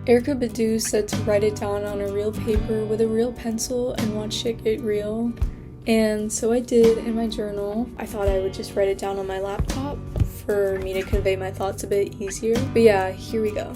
Erykah Badu said to write it down on a real paper with a real pencil and watch it get real. And so I did in my journal. I thought I would just write it down on my laptop for me to convey my thoughts a bit easier. But yeah, here we go.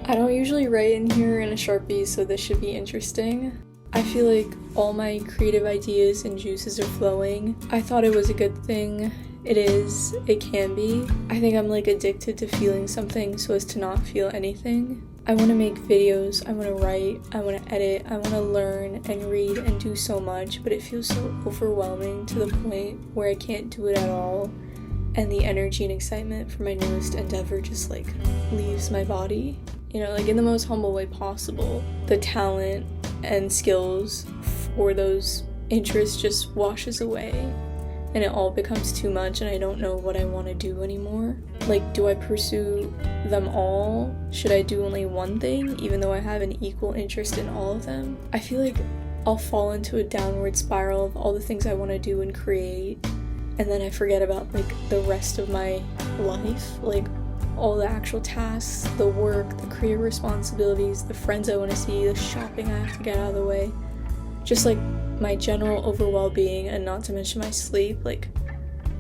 I don't usually write in here in a Sharpie, so this should be interesting. I feel like all my creative ideas and juices are flowing. I thought it was a good thing. It is. It can be. I think I'm like addicted to feeling something so as to not feel anything. I want to make videos, I want to write, I want to edit, I want to learn and read and do so much, but it feels so overwhelming to the point where I can't do it at all, and the energy and excitement for my newest endeavor just like leaves my body. You know, like in the most humble way possible. The talent and skills for those interests just washes away, and it all becomes too much, and I don't know what I want to do anymore. Like, do I pursue them all? Should I do only one thing, even though I have an equal interest in all of them? I feel like I'll fall into a downward spiral of all the things I want to do and create, and then I forget about, like, the rest of my life. Like, all the actual tasks, the work, the career responsibilities, the friends I want to see, the shopping I have to get out of the way. Just, like, my general overall well-being, and not to mention my sleep. Like,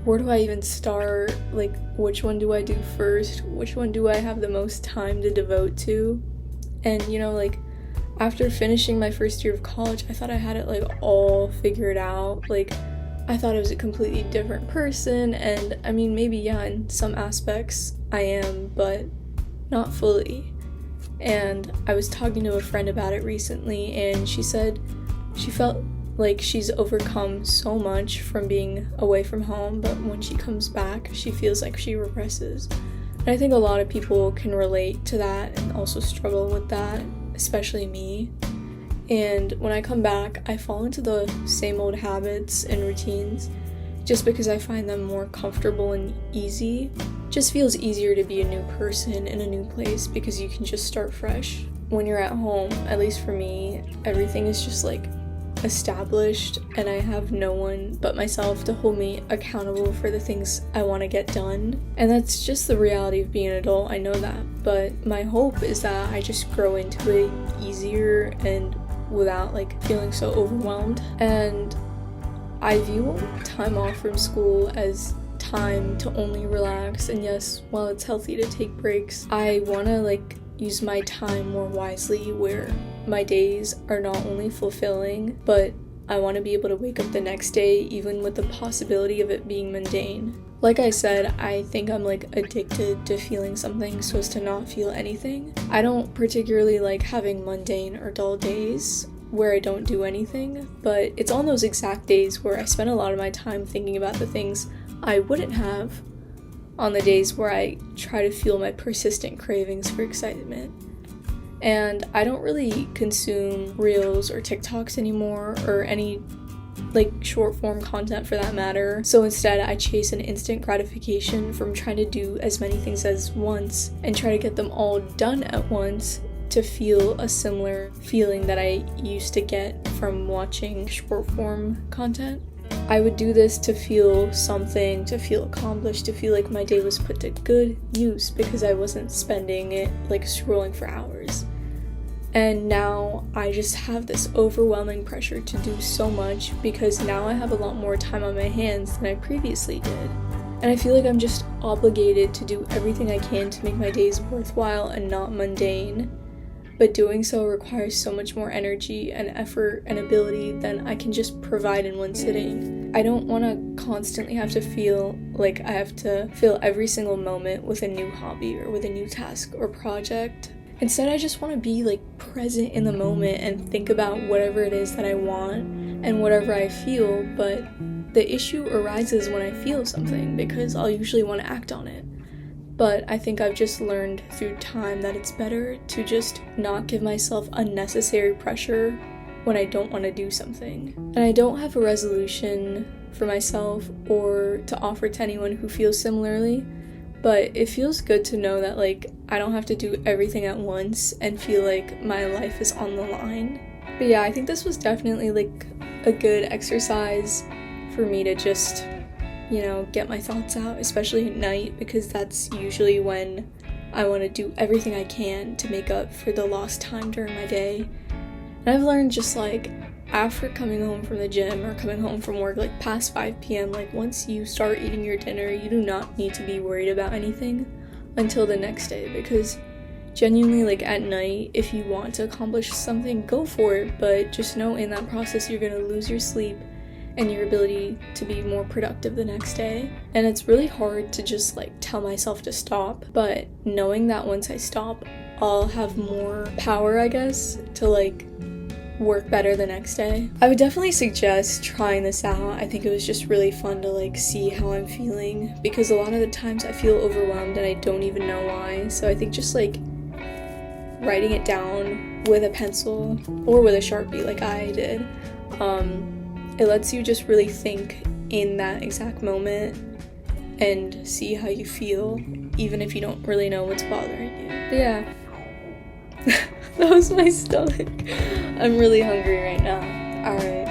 where do I even start? Like, which one do I do first? Which one do I have the most time to devote to? And, you know, like, after finishing my first year of college, I thought I had it, like, all figured out. Like, I thought I was a completely different person, and, I mean, maybe, yeah, in some aspects I am, but not fully. And I was talking to a friend about it recently, and she said she felt like she's overcome so much from being away from home, but when she comes back, she feels like she regresses. And I think a lot of people can relate to that and also struggle with that, especially me. And when I come back, I fall into the same old habits and routines just because I find them more comfortable and easy. It just feels easier to be a new person in a new place because you can just start fresh. When you're at home, at least for me, everything is just like established, and I have no one but myself to hold me accountable for the things I want to get done. And that's just the reality of being an adult, I know that, but my hope is that I just grow into it easier and without like feeling so overwhelmed. And I view time off from school as time to only relax, and yes, while it's healthy to take breaks, I want to like use my time more wisely, where my days are not only fulfilling, but I want to be able to wake up the next day even with the possibility of it being mundane. Like I said, I think I'm like addicted to feeling something so as to not feel anything. I don't particularly like having mundane or dull days where I don't do anything, but it's on those exact days where I spend a lot of my time thinking about the things I wouldn't have on the days where I try to fuel my persistent cravings for excitement. And I don't really consume Reels or TikToks anymore, or any like short form content for that matter. So instead, I chase an instant gratification from trying to do as many things as once and try to get them all done at once to feel a similar feeling that I used to get from watching short form content. I would do this to feel something, to feel accomplished, to feel like my day was put to good use because I wasn't spending it like scrolling for hours. And now I just have this overwhelming pressure to do so much because now I have a lot more time on my hands than I previously did. And I feel like I'm just obligated to do everything I can to make my days worthwhile and not mundane. But doing so requires so much more energy and effort and ability than I can just provide in one sitting. I don't want to constantly have to feel like I have to fill every single moment with a new hobby or with a new task or project. Instead, I just want to be like present in the moment and think about whatever it is that I want and whatever I feel, but the issue arises when I feel something because I'll usually want to act on it. But I think I've just learned through time that it's better to just not give myself unnecessary pressure when I don't want to do something. And I don't have a resolution for myself or to offer to anyone who feels similarly, but it feels good to know that like I don't have to do everything at once and feel like my life is on the line. But yeah, I think this was definitely like a good exercise for me to just, you know, get my thoughts out, especially at night, because that's usually when I want to do everything I can to make up for the lost time during my day. And I've learned just like after coming home from the gym or coming home from work, like past 5 p.m., like once you start eating your dinner, you do not need to be worried about anything until the next day, because genuinely, like at night, if you want to accomplish something, go for it, but just know in that process you're gonna lose your sleep and your ability to be more productive the next day. And it's really hard to just like tell myself to stop, but knowing that once I stop, I'll have more power, I guess, to like work better the next day. I would definitely suggest trying this out. I think it was just really fun to like see how I'm feeling, because a lot of the times I feel overwhelmed and I don't even know why. So I think just like writing it down with a pencil or with a Sharpie like I did, it lets you just really think in that exact moment and see how you feel, even if you don't really know what's bothering you. But yeah, that was my stomach. I'm really hungry right now. Alright.